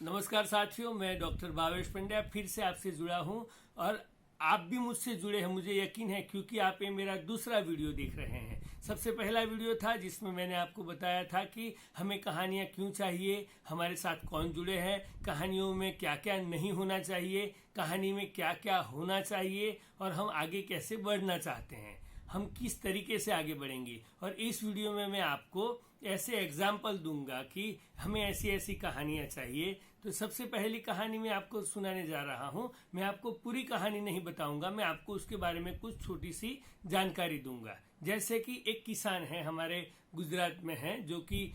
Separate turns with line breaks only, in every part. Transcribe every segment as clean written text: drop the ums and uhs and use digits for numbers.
नमस्कार साथियों, मैं डॉक्टर भावेश पंड्या फिर से आपसे जुड़ा हूं और आप भी मुझसे जुड़े हैं, मुझे यकीन है, क्योंकि आप ये मेरा दूसरा वीडियो देख रहे हैं। सबसे पहला वीडियो था जिसमें मैंने आपको बताया था कि हमें कहानियां क्यों चाहिए, हमारे साथ कौन जुड़े हैं, कहानियों में क्या क्या नहीं होना चाहिए, कहानी में क्या क्या होना चाहिए और हम आगे कैसे बढ़ना चाहते हैं, हम किस तरीके से आगे बढ़ेंगे। और इस वीडियो में मैं आपको ऐसे एग्जाम्पल दूंगा कि हमें ऐसी ऐसी कहानियां चाहिए। तो सबसे पहली कहानी मैं आपको सुनाने जा रहा हूं। मैं आपको पूरी कहानी नहीं बताऊंगा, मैं आपको उसके बारे में कुछ छोटी सी जानकारी दूंगा। जैसे कि एक किसान है हमारे गुजरात में है, जो कि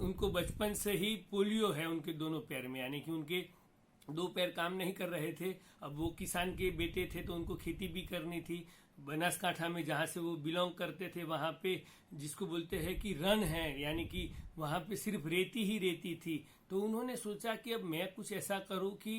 उनको बचपन से ही पोलियो है उनके दोनों पैर में, यानी कि उनके दो पैर काम नहीं कर रहे थे। अब वो किसान के बेटे थे तो उनको खेती भी करनी थी। बनासकांठा में जहाँ से वो बिलोंग करते थे वहाँ पे जिसको बोलते हैं कि रण है, यानी कि वहाँ पे सिर्फ रेती ही रेती थी। तो उन्होंने सोचा कि अब मैं कुछ ऐसा करूँ कि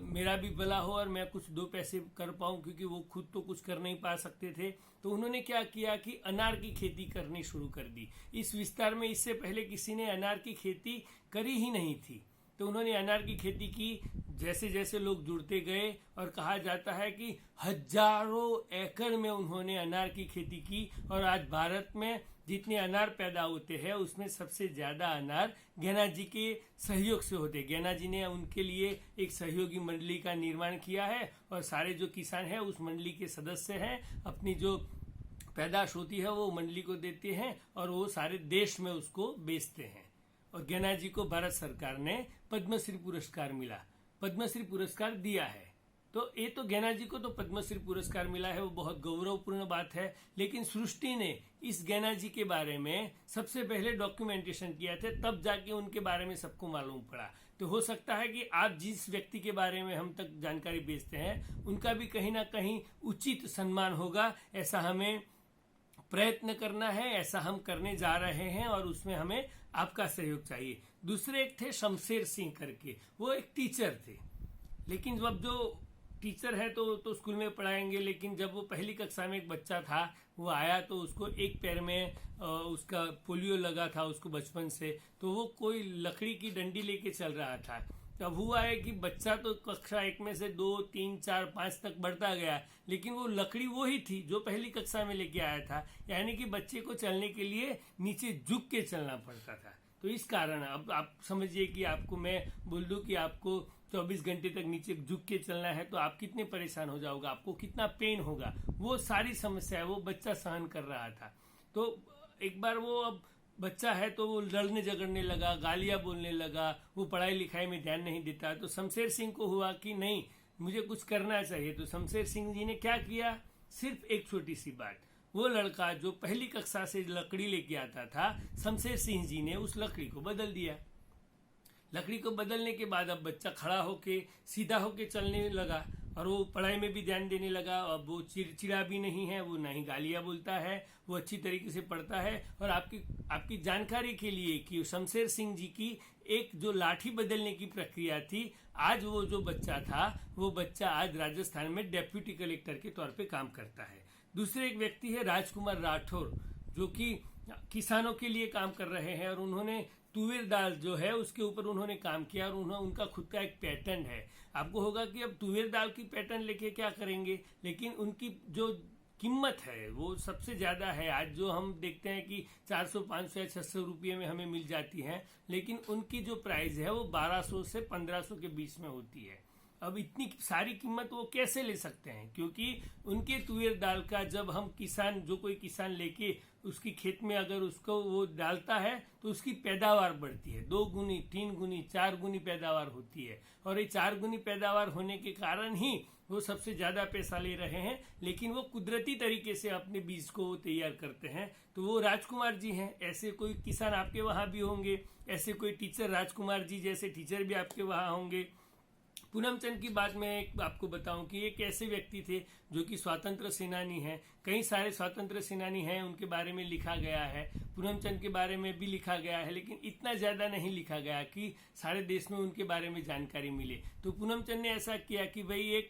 मेरा भी भला हो और मैं कुछ दो पैसे कर पाऊँ, क्योंकि वो खुद तो कुछ कर नहीं पा सकते थे। तो उन्होंने क्या किया कि अनार की खेती करनी शुरू कर दी। इस विस्तार में इससे पहले किसी ने अनार की खेती करी ही नहीं थी। तो उन्होंने अनार की खेती की। जैसे जैसे लोग जुड़ते गए और कहा जाता है कि हजारों एकड़ में उन्होंने अनार की खेती की। और आज भारत में जितने अनार पैदा होते हैं उसमें सबसे ज्यादा अनार गैना जी के सहयोग से होते हैं। गैना जी ने उनके लिए एक सहयोगी मंडली का निर्माण किया है और सारे जो किसान हैं उस मंडली के सदस्य हैं, अपनी जो पैदाश होती है वो मंडली को देते हैं और वो सारे देश में उसको बेचते हैं। और गैना जी को भारत सरकार ने पद्मश्री पुरस्कार मिला, पद्मश्री पुरस्कार दिया है। तो ये तो गैना जी को तो पद्मश्री पुरस्कार मिला है, वो बहुत गौरवपूर्ण बात है। लेकिन सृष्टि ने इस गैना जी के बारे में सबसे पहले डॉक्यूमेंटेशन किया था, तब जाके उनके बारे में सबको मालूम पड़ा। तो हो सकता है कि आप जिस व्यक्ति के बारे में हम तक जानकारी भेजते हैं उनका भी कहीं ना कहीं उचित सम्मान होगा, ऐसा हमें प्रयत्न करना है, ऐसा हम करने जा रहे हैं और उसमें हमें आपका सहयोग चाहिए। दूसरे एक थे शमशेर सिंह करके, वो एक टीचर थे। लेकिन जब जो टीचर है तो स्कूल में पढ़ाएंगे, लेकिन जब वो पहली कक्षा में एक बच्चा था, वो आया तो उसको एक पैर में उसका पोलियो लगा था उसको बचपन से। तो वो कोई लकड़ी की डंडी लेके चल रहा था। तब हुआ है कि बच्चा तो कक्षा 1 में से 2, 3, 4, 5 तक बढ़ता गया, लेकिन वो लकड़ी वो ही थी जो पहली कक्षा में लेके आया था। यानी कि बच्चे को चलने के लिए नीचे झुक के चलना पड़ता था। तो इस कारण अब आप समझिए कि आपको मैं बोल दूं कि आपको 24 घंटे तक नीचे झुक के चलना है तो आप कितने परेशान हो जाओगे, आपको कितना पेन होगा। वो सारी समस्या वो बच्चा सहन कर रहा था। तो एक बार वो अब बच्चा है तो वो लड़ने झगड़ने लगा, गालियां बोलने लगा, वो पढ़ाई लिखाई में ध्यान नहीं देता। तो शमशेर सिंह को हुआ कि नहीं, मुझे कुछ करना चाहिए। तो शमशेर सिंह जी ने क्या किया, सिर्फ एक छोटी सी बात, वो लड़का जो पहली कक्षा से लकड़ी लेके आता था, शमशेर सिंह जी ने उस लकड़ी को बदल दिया। लकड़ी को बदलने के बाद अब बच्चा खड़ा होके सीधा होके चलने लगा और वो पढ़ाई में भी ध्यान देने लगा। अब वो चिड़चिड़ा भी नहीं है, वो ना ही गालियां बोलता है, वो अच्छी तरीके से पढ़ता है। और आपकी जानकारी के लिए कि शमशेर सिंह जी की एक जो लाठी बदलने की प्रक्रिया थी, आज वो जो बच्चा था वो बच्चा आज राजस्थान में डेप्यूटी कलेक्टर के तौर पे काम करता है। दूसरे एक व्यक्ति है राजकुमार राठौर, जो कि किसानों के लिए काम कर रहे हैं और उन्होंने तुवेर दाल जो है उसके ऊपर उन्होंने काम किया और उनका खुद का एक पैटर्न है। आपको होगा कि अब तुवेर दाल की पैटर्न लेके क्या करेंगे, लेकिन उनकी जो कीमत है वो सबसे ज्यादा है। आज जो हम देखते हैं कि 400, 500 या 600 रुपये में हमें मिल जाती है, लेकिन उनकी जो प्राइस है वो 1200 से 1500 के बीच में होती है। अब इतनी सारी कीमत वो कैसे ले सकते हैं, क्योंकि उनके तुवेर दाल का जब हम किसान, जो कोई किसान लेके उसकी खेत में अगर उसको वो डालता है तो उसकी पैदावार बढ़ती है, 2 गुनी, 3 गुनी, 4 गुनी पैदावार होती है। और ये 4 गुनी पैदावार होने के कारण ही वो सबसे ज्यादा पैसा ले रहे हैं। लेकिन वो कुदरती तरीके से अपने बीज को तैयार करते हैं। तो वो राजकुमार जी हैं। ऐसे कोई किसान आपके वहां भी होंगे, ऐसे कोई टीचर, राजकुमार जी जैसे टीचर भी आपके वहां होंगे। पूनमचंद की बात मैं एक आपको बताऊं कि एक ऐसे व्यक्ति थे जो कि स्वतंत्र सेनानी हैं। कई सारे स्वतंत्र सेनानी हैं, उनके बारे में लिखा गया है। पूनमचंद के बारे में भी लिखा गया है, लेकिन इतना ज्यादा नहीं लिखा गया कि सारे देश में उनके बारे में जानकारी मिले। तो पूनमचंद ने ऐसा किया कि भाई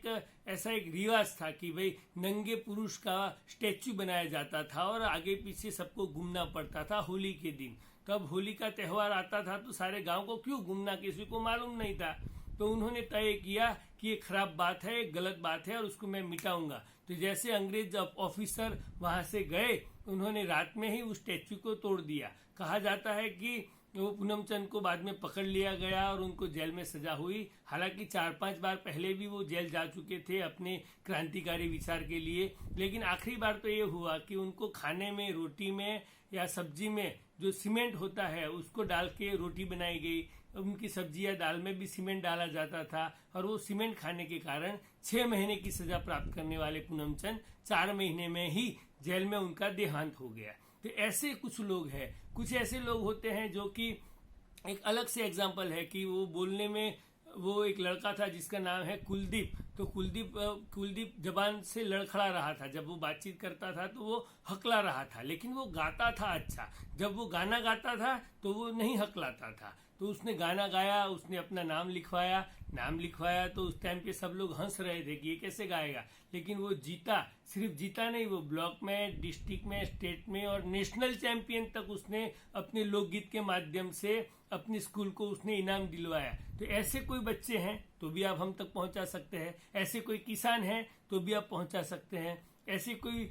ऐसा एक रिवाज था कि भाई नंगे पुरुष का स्टैच्यू बनाया जाता था और आगे पीछे सबको घूमना पड़ता था होली के दिन। तब होली का त्यौहार आता था तो सारे गांव को क्यों घूमना, किसी को मालूम नहीं था। तो उन्होंने तय किया कि ये खराब बात है, गलत बात है और उसको मैं मिटाऊंगा। तो जैसे अंग्रेज ऑफिसर वहां से गए, उन्होंने रात में ही उस स्टैच्यू को तोड़ दिया। कहा जाता है कि वो पूनम चंद को बाद में पकड़ लिया गया और उनको जेल में सजा हुई। हालांकि 4-5 बार पहले भी वो जेल जा चुके थे अपने क्रांतिकारी विचार के लिए, लेकिन आखिरी बार तो ये हुआ कि उनको खाने में, रोटी में या सब्जी में जो सीमेंट होता है उसको डाल के रोटी बनाई गई। उनकी सब्जी या दाल में भी सीमेंट डाला जाता था और वो सीमेंट खाने के कारण 6 महीने की सजा प्राप्त करने वाले पूनम चंद 4 महीने में ही जेल में उनका देहांत हो गया। तो ऐसे कुछ लोग हैं, कुछ ऐसे लोग होते हैं जो कि एक अलग से एग्जाम्पल है कि वो बोलने में, वो एक लड़का था जिसका नाम है कुलदीप। तो कुलदीप जबान से लड़खड़ा रहा था, जब वो बातचीत करता था तो वो हकला रहा था, लेकिन वो गाता था अच्छा। जब वो गाना गाता था तो वो नहीं हकलाता था। तो उसने गाना गाया, उसने अपना नाम लिखवाया तो उस टाइम पे सब लोग हंस रहे थे कि ये कैसे गाएगा, लेकिन वो जीता। सिर्फ जीता नहीं, वो ब्लॉक में, डिस्ट्रिक्ट में, स्टेट में और नेशनल चैंपियन तक उसने अपने लोकगीत के माध्यम से अपने स्कूल को उसने इनाम दिलवाया। तो ऐसे कोई बच्चे हैं तो भी आप हम तक पहुंचा सकते हैं, ऐसे कोई किसान हैं तो भी आप पहुंचा सकते हैं, ऐसे कोई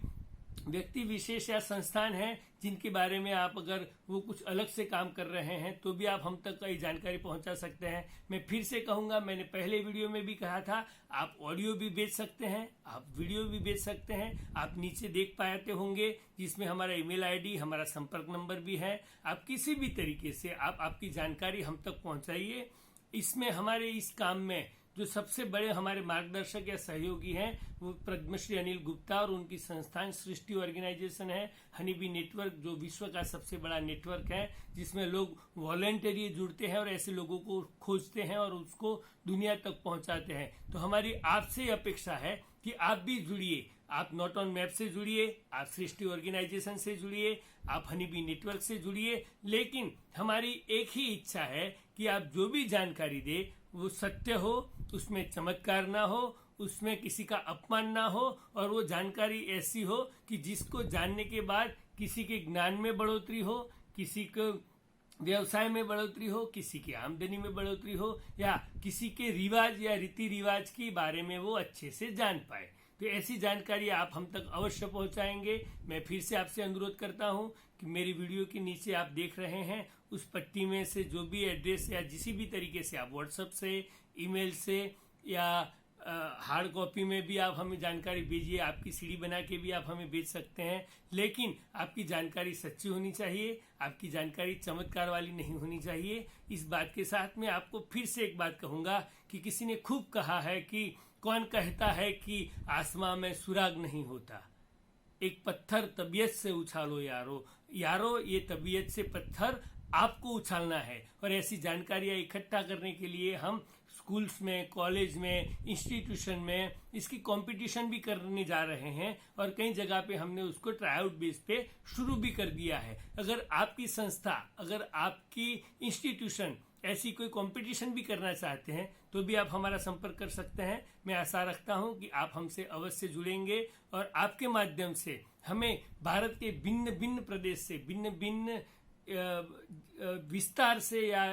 व्यक्ति विशेष या संस्थान हैं जिनके बारे में आप अगर वो कुछ अलग से काम कर रहे हैं तो भी आप हम तक कई जानकारी पहुंचा सकते हैं। मैं फिर से कहूंगा, मैंने पहले वीडियो में भी कहा था, आप ऑडियो भी बेच सकते हैं, आप वीडियो भी बेच सकते हैं। आप नीचे देख पाते होंगे जिसमें हमारा ईमेल आईडी, हमारा संपर्क नंबर भी है। आप किसी भी तरीके से आप आपकी जानकारी हम तक पहुंचाइए। इसमें हमारे इस काम में जो सबसे बड़े हमारे मार्गदर्शक या सहयोगी हैं वो पद्मश्री अनिल गुप्ता और उनकी संस्थान सृष्टि ऑर्गेनाइजेशन है। हनी बी नेटवर्क जो विश्व का सबसे बड़ा नेटवर्क है, जिसमें लोग वॉलंटरी जुड़ते हैं और ऐसे लोगों को खोजते हैं और उसको दुनिया तक पहुंचाते हैं। तो हमारी आपसे अपेक्षा है कि आप भी जुड़िए, आप नॉट ऑन मैप से जुड़िए, आप सृष्टि ऑर्गेनाइजेशन से जुड़िए, आप हनी बी नेटवर्क से जुड़िए। लेकिन हमारी एक ही इच्छा है कि आप जो भी जानकारी दे वो सत्य हो, उसमें चमत्कार ना हो, उसमें किसी का अपमान ना हो और वो जानकारी ऐसी हो कि जिसको जानने के बाद किसी के ज्ञान में बढ़ोतरी हो, किसी को व्यवसाय में बढ़ोतरी हो, किसी की आमदनी में बढ़ोतरी हो या किसी के रिवाज या रीति रिवाज के बारे में वो अच्छे से जान पाए। तो ऐसी जानकारी आप हम तक अवश्य पहुंचाएंगे। मैं फिर से आपसे अनुरोध करता हूं कि मेरी वीडियो के नीचे आप देख रहे हैं उस पट्टी में से जो भी एड्रेस या जिसी भी तरीके से आप व्हाट्सएप से, ईमेल से या हार्ड कॉपी में भी आप हमें जानकारी भेजिए। आपकी सीडी बना के भी आप हमें भेज सकते हैं, लेकिन आपकी जानकारी सच्ची होनी चाहिए, आपकी जानकारी चमत्कार वाली नहीं होनी चाहिए। इस बात के साथ में आपको फिर से एक बात कहूंगा कि किसी ने खूब कहा है कि कौन कहता है कि आसमां में सुराग नहीं होता, एक पत्थर तबीयत से उछालो यारो। यारो, ये तबीयत से पत्थर आपको उछालना है। और ऐसी जानकारियां इकट्ठा करने के लिए हम स्कूल्स में, कॉलेज में, इंस्टीट्यूशन में इसकी कंपटीशन भी करने जा रहे हैं और कई जगह पे हमने उसको ट्राई आउट बेस पे शुरू भी कर दिया है। अगर आपकी संस्था, अगर आपकी इंस्टीट्यूशन ऐसी कोई कंपटीशन भी करना चाहते हैं तो भी आप हमारा संपर्क कर सकते हैं। मैं आशा रखता हूं कि आप हमसे अवश्य जुड़ेंगे और आपके माध्यम से हमें भारत के भिन्न भिन्न प्रदेश से, भिन्न भिन्न विस्तार से या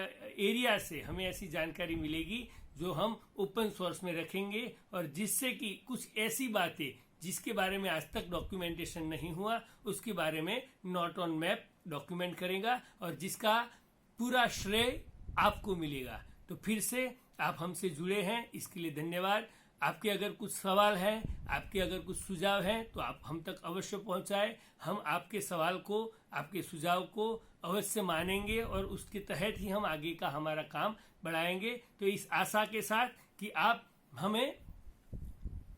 एरिया से हमें ऐसी जानकारी मिलेगी जो हम ओपन सोर्स में रखेंगे और जिससे कि कुछ ऐसी बातें जिसके बारे में आज तक डॉक्यूमेंटेशन नहीं हुआ उसके बारे में नॉट ऑन मैप डॉक्यूमेंट करेगा और जिसका पूरा श्रेय आपको मिलेगा। तो फिर से आप हमसे जुड़े हैं, इसके लिए धन्यवाद। आपके अगर कुछ सवाल हैं, आपके अगर कुछ सुझाव हैं तो आप हम तक अवश्य पहुंचाएं। हम आपके सवाल को, आपके सुझाव को अवश्य मानेंगे और उसके तहत ही हम आगे का हमारा काम बढ़ाएंगे। तो इस आशा के साथ कि आप हमें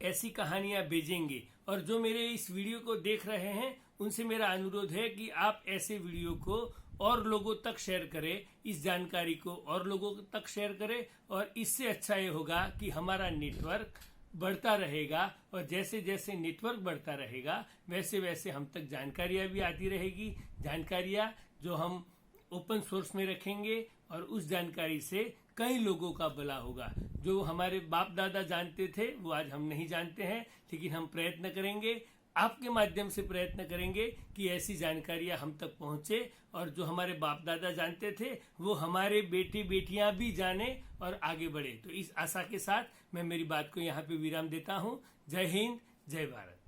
ऐसी कहानियां भेजेंगे और जो मेरे इस वीडियो को देख रहे हैं उनसे मेरा अनुरोध है कि आप ऐसे वीडियो को और लोगों तक शेयर करें, इस जानकारी को और लोगों तक शेयर करें और इससे अच्छा ये होगा कि हमारा नेटवर्क बढ़ता रहेगा और जैसे जैसे नेटवर्क बढ़ता रहेगा वैसे वैसे हम तक जानकारियां भी आती रहेगी, जानकारियां जो हम ओपन सोर्स में रखेंगे और उस जानकारी से कई लोगों का भला होगा। जो हमारे बाप दादा जानते थे वो आज हम नहीं जानते हैं, लेकिन हम प्रयत्न करेंगे आपके माध्यम से प्रयत्न करेंगे कि ऐसी जानकारियां हम तक पहुंचे और जो हमारे बाप दादा जानते थे वो हमारे बेटे बेटियां भी जाने और आगे बढ़े। तो इस आशा के साथ मैं मेरी बात को यहाँ पे विराम देता हूँ। जय हिंद, जय भारत।